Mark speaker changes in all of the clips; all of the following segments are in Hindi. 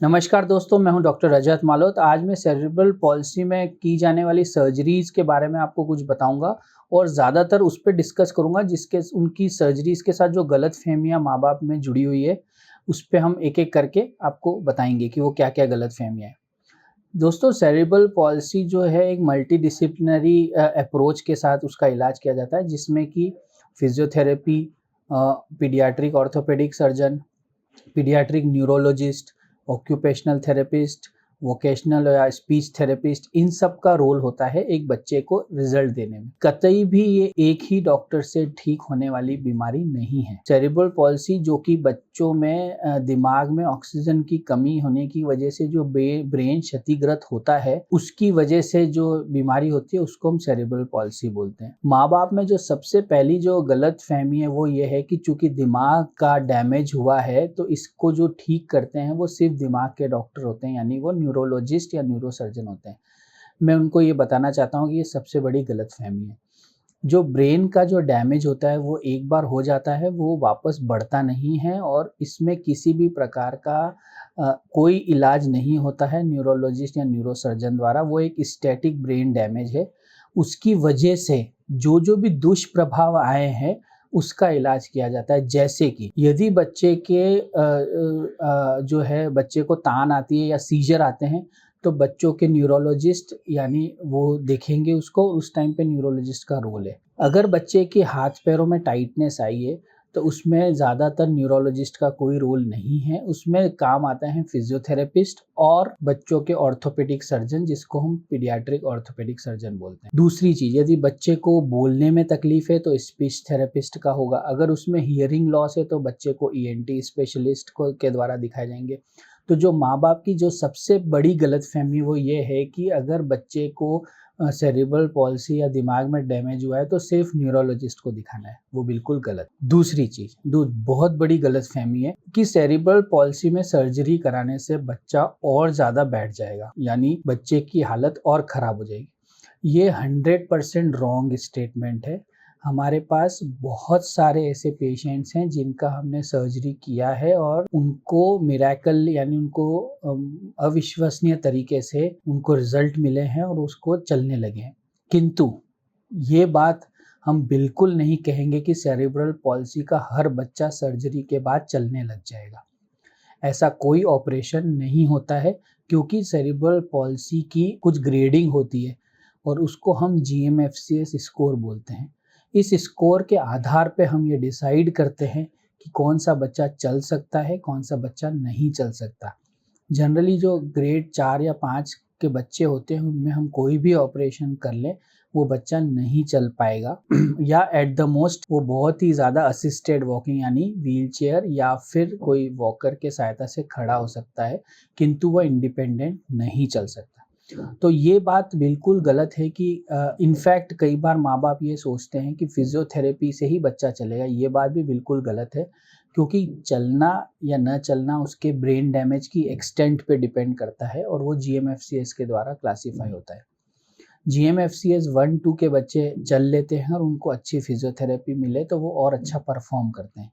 Speaker 1: नमस्कार दोस्तों, मैं हूं डॉक्टर रजत मालोत। आज मैं सेरेब्रल पॉल्सी में की जाने वाली सर्जरीज़ के बारे में आपको कुछ बताऊंगा और ज़्यादातर उस पे डिस्कस करूंगा जिसके उनकी सर्जरीज़ के साथ जो गलतफ़हमियां माँ-बाप में जुड़ी हुई है, उस पे हम एक-एक करके आपको बताएंगे कि वो क्या-क्या गलतफ़हमियां हैं। दोस्तों, सेरेब्रल पॉल्सी जो है एक मल्टीडिसिप्लिनरी अप्रोच के साथ उसका इलाज किया जाता है, जिसमें कि physiotherapy, paediatric orthopaedic surgeon, paediatric neurologist, occupational therapist, vocational या स्पीच थेरेपिस्ट, इन सब का रोल होता है एक बच्चे को रिजल्ट देने में। कतई भी ये एक ही डॉक्टर से ठीक होने वाली बीमारी नहीं है। सेरेब्रल पॉल्सी जो कि बच्चों में दिमाग में ऑक्सीजन की कमी होने की वजह से जो ब्रेन क्षतिग्रस्त होता है, उसकी वजह से जो बीमारी होती है उसको हम सेरेब्रल पॉल्सी बोलते हैं। माँ बाप में जो सबसे पहली जो गलत फहमी है वो ये है कि चूंकि दिमाग का डैमेज हुआ है तो इसको जो ठीक करते हैं वो सिर्फ दिमाग के डॉक्टर होते हैं, यानी वो न्यूरोलॉजिस्ट या न्यूरोसर्जन होते हैं। मैं उनको ये बताना चाहता हूँ कि ये सबसे बड़ी गलतफहमी है। जो ब्रेन का जो डैमेज होता है वो एक बार हो जाता है, वो वापस बढ़ता नहीं है और इसमें किसी भी प्रकार का कोई इलाज नहीं होता है न्यूरोलॉजिस्ट या न्यूरोसर्जन द्वारा। वो एक स्टैटिक ब्रेन डैमेज है। उसकी वजह से जो भी दुष्प्रभाव आए हैं उसका इलाज किया जाता है। जैसे कि यदि बच्चे के जो है बच्चे को तान आती है या सीजर आते हैं, तो बच्चों के न्यूरोलॉजिस्ट यानी वो देखेंगे उसको, उस टाइम पे न्यूरोलॉजिस्ट का रोल है। अगर बच्चे के हाथ पैरों में टाइटनेस आई है तो उसमें ज़्यादातर न्यूरोलॉजिस्ट का कोई रोल नहीं है, उसमें काम आता है फिजियोथेरेपिस्ट और बच्चों के ऑर्थोपेडिक सर्जन, जिसको हम पीडियाट्रिक ऑर्थोपेडिक सर्जन बोलते हैं। दूसरी चीज़, यदि बच्चे को बोलने में तकलीफ है तो स्पीच थेरेपिस्ट का होगा। अगर उसमें हियरिंग लॉस है तो बच्चे को ईएनटी स्पेशलिस्ट को के द्वारा दिखाए जाएंगे। तो जो माँ-बाप की जो सबसे बड़ी गलतफ़हमी वो ये है कि अगर बच्चे को सेरेब्रल पॉल्सी या दिमाग में डैमेज हुआ है तो सिर्फ न्यूरोलॉजिस्ट को दिखाना है, वो बिल्कुल गलत। दूसरी चीज़, बहुत बड़ी गलतफ़हमी है कि सेरेब्रल पॉल्सी में सर्जरी कराने से बच्चा और ज़्यादा बैठ जाएगा, यानी बच्चे की हालत और ख़राब हो जाएगी। ये 100% रॉन्ग स्टेटमेंट है। हमारे पास बहुत सारे ऐसे पेशेंट्स हैं जिनका हमने सर्जरी किया है और उनको मिरेकल यानी उनको अविश्वसनीय तरीके से उनको रिजल्ट मिले हैं और उसको चलने लगे हैं। किंतु ये बात हम बिल्कुल नहीं कहेंगे कि सेरेब्रल पॉल्सी का हर बच्चा सर्जरी के बाद चलने लग जाएगा। ऐसा कोई ऑपरेशन नहीं होता है, क्योंकि सेरेब्रल पॉल्सी की कुछ ग्रेडिंग होती है और उसको हम जीएमएफसीएस स्कोर बोलते हैं। इस स्कोर के आधार पे हम ये डिसाइड करते हैं कि कौन सा बच्चा चल सकता है, कौन सा बच्चा नहीं चल सकता। जनरली जो ग्रेड 4 या 5 के बच्चे होते हैं उनमें हम कोई भी ऑपरेशन कर लें, वो बच्चा नहीं चल पाएगा या एट द मोस्ट वो बहुत ही ज़्यादा असिस्टेड वॉकिंग यानी व्हीलचेयर या फिर कोई वॉकर के सहायता से खड़ा हो सकता है, किंतु वह इंडिपेंडेंट नहीं चल सकता। तो ये बात बिल्कुल गलत है कि इनफैक्ट कई बार माँ-बाप ये सोचते हैं कि फिजियोथेरेपी से ही बच्चा चलेगा, ये बात भी बिल्कुल गलत है, क्योंकि चलना या न चलना उसके ब्रेन डैमेज की एक्सटेंट पे डिपेंड करता है और वो जीएमएफसीएस के द्वारा क्लासिफाई होता है। जीएमएफसीएस 1-2 के बच्चे चल लेते हैं और उनको अच्छी फिजियोथेरेपी मिले तो वो और अच्छा परफॉर्म करते हैं,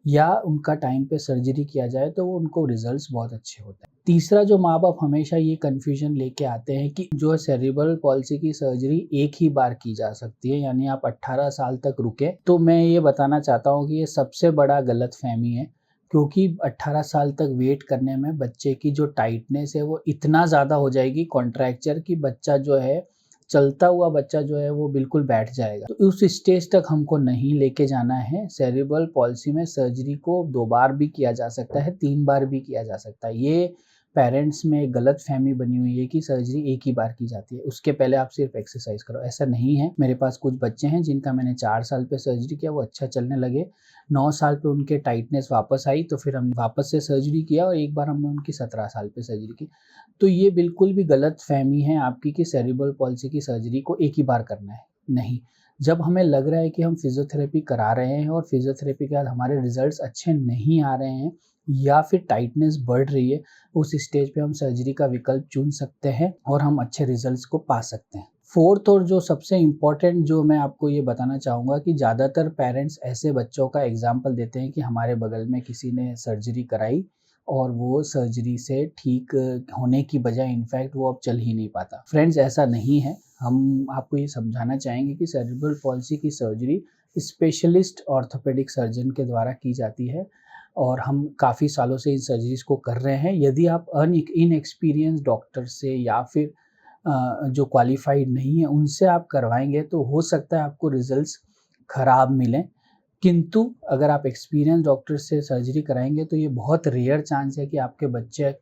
Speaker 1: या उनका टाइम पे सर्जरी किया जाए तो वो उनको रिजल्ट्स बहुत अच्छे होते हैं। तीसरा, जो माँ-बाप हमेशा ये कन्फ्यूजन लेके आते हैं कि जो सेरेब्रल पॉल्सी की सर्जरी एक ही बार की जा सकती है, यानी आप 18 साल तक रुके, तो मैं ये बताना चाहता हूँ कि ये सबसे बड़ा गलतफ़हमी है, क्योंकि 18 साल तक वेट करने में बच्चे की जो टाइटनेस है वो इतना ज़्यादा हो जाएगी कॉन्ट्रैक्चर कि बच्चा जो है, चलता हुआ बच्चा जो है वो बिल्कुल बैठ जाएगा। तो उस स्टेज तक हमको नहीं लेके जाना है। सेरेब्रल पॉल्सी में सर्जरी को 2 बार भी किया जा सकता है, 3 बार भी किया जा सकता है। ये पेरेंट्स में एक गलतफ़हमी बनी हुई है कि सर्जरी एक ही बार की जाती है, उसके पहले आप सिर्फ एक्सरसाइज करो, ऐसा नहीं है। मेरे पास कुछ बच्चे हैं जिनका मैंने 4 साल पे सर्जरी किया, वो अच्छा चलने लगे। 9 साल पे उनके टाइटनेस वापस आई तो फिर हमने वापस से सर्जरी किया और एक बार हमने उनकी 17 साल पे सर्जरी की। तो ये बिल्कुल भी गलतफ़हमी है आपकी कि सेरेब्रल पॉल्सी की सर्जरी को एक ही बार करना है, नहीं। जब हमें लग रहा है कि हम फिजियोथेरेपी करा रहे हैं और फिजियोथेरेपी के बाद हमारे रिजल्ट्स अच्छे नहीं आ रहे हैं या फिर टाइटनेस बढ़ रही है, उस स्टेज पे हम सर्जरी का विकल्प चुन सकते हैं और हम अच्छे रिजल्ट्स को पा सकते हैं। फोर्थ और जो सबसे इम्पोर्टेंट जो मैं आपको ये बताना चाहूँगा कि ज़्यादातर पेरेंट्स ऐसे बच्चों का एग्ज़ाम्पल देते हैं कि हमारे बगल में किसी ने सर्जरी कराई और वो सर्जरी से ठीक होने की बजाय इनफैक्ट वो अब चल ही नहीं पाता। फ्रेंड्स, ऐसा नहीं है। हम आपको ये समझाना चाहेंगे कि सेरेब्रल पॉल्सी की सर्जरी स्पेशलिस्ट ऑर्थोपेडिक सर्जन के द्वारा की जाती है और हम काफ़ी सालों से इन सर्जरीज़ को कर रहे हैं। यदि आप इनएक्सपीरियंस्ड डॉक्टर से या फिर जो क्वालिफ़ाइड नहीं है उनसे आप करवाएँगे तो हो सकता है आपको रिज़ल्ट्स ख़राब मिलें। किंतु अगर आप एक्सपीरियंस्ड डॉक्टर से सर्जरी कराएँगे तो ये बहुत रेयर चांस है कि आपके बच्चे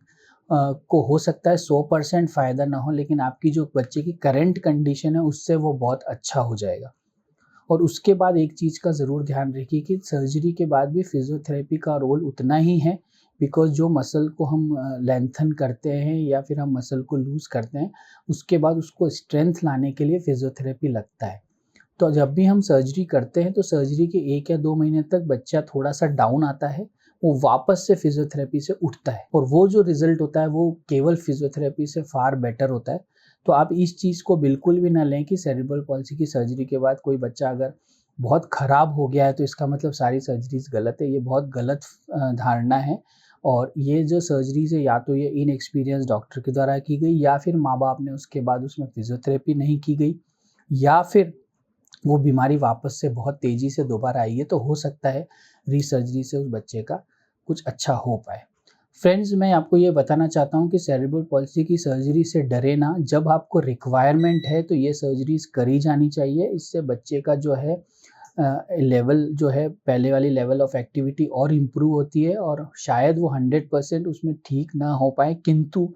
Speaker 1: को हो सकता है 100% फ़ायदा ना हो, लेकिन आपकी जो बच्चे की करंट कंडीशन है उससे वो बहुत अच्छा हो जाएगा। और उसके बाद एक चीज़ का ज़रूर ध्यान रखिए कि सर्जरी के बाद भी फिज़ियोथेरेपी का रोल उतना ही है, बिकॉज़ जो मसल को हम लेंथन करते हैं या फिर हम मसल को लूज़ करते हैं, उसके बाद उसको स्ट्रेंथ लाने के लिए फिज़ियोथेरेपी लगता है। तो जब भी हम सर्जरी करते हैं तो सर्जरी के 1 या 2 महीने तक बच्चा थोड़ा-सा डाउन आता है, वो वापस से फिज़ियोथेरेपी से उठता है और वो जो रिज़ल्ट होता है वो केवल फिज़ियोथेरेपी से फ़ार बेटर होता है। तो आप इस चीज़ को बिल्कुल भी ना लें कि सेरेब्रल पॉल्सी की सर्जरी के बाद कोई बच्चा अगर बहुत ख़राब हो गया है तो इसका मतलब सारी सर्जरीज़ गलत है। ये बहुत गलत धारणा है और ये जो सर्जरीज़ है या तो ये इनएक्सपीरियंस्ड डॉक्टर के द्वारा की गई या फिर माँ-बाप ने उसके बाद उसमें फिज़ियोथेरेपी नहीं की गई या फिर वो बीमारी वापस से बहुत तेज़ी से दोबारा आई है, तो हो सकता है रीसर्जरी से उस बच्चे का कुछ अच्छा हो पाए। फ्रेंड्स, मैं आपको ये बताना चाहता हूँ कि सेरेब्रल पॉल्सी की सर्जरी से डरे ना, जब आपको रिक्वायरमेंट है तो ये सर्जरीज़ करी जानी चाहिए। इससे बच्चे का जो है लेवल जो है पहले वाली लेवल ऑफ एक्टिविटी और इम्प्रूव होती है और शायद वो 100% उसमें ठीक ना हो पाए, किंतु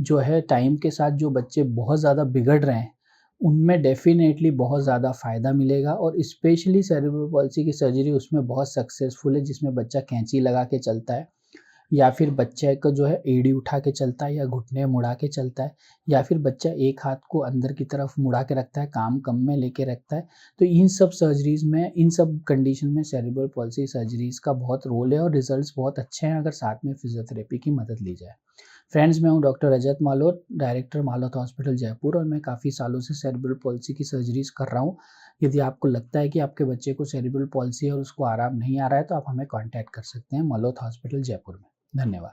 Speaker 1: जो है टाइम के साथ जो बच्चे बहुत ज़्यादा बिगड़ रहे हैं, उनमें डेफ़िनेटली बहुत ज़्यादा फ़ायदा मिलेगा और स्पेशली सेरेब्रल पॉल्सी की सर्जरी उसमें बहुत सक्सेसफुल है, जिसमें बच्चा कैंची लगा के चलता है या फिर बच्चे को जो है एड़ी उठा के चलता है या घुटने मुड़ा के चलता है या फिर बच्चा एक हाथ को अंदर की तरफ मुड़ा के रखता है, काम कम में लेके रखता है। तो इन सब सर्जरीज़ में, इन सब कंडीशन में सेरेब्रल पॉल्सी सर्जरीज़ का बहुत रोल है और रिज़ल्ट्स बहुत अच्छे हैं अगर साथ में फिज़ियोथेरेपी की मदद ली जाए। फ्रेंड्स, मैं हूँ डॉक्टर रजत मालोत, डायरेक्टर मालोत हॉस्पिटल जयपुर और मैं काफ़ी सालों से सेरेब्रल पॉल्सी की सर्जरीज़ कर रहा हूँ। यदि आपको लगता है कि आपके बच्चे को सेरेब्रल पॉल्सी है और उसको आराम नहीं आ रहा है, तो आप हमें कॉन्टैक्ट कर सकते हैं मालोत हॉस्पिटल जयपुर में। धन्यवाद।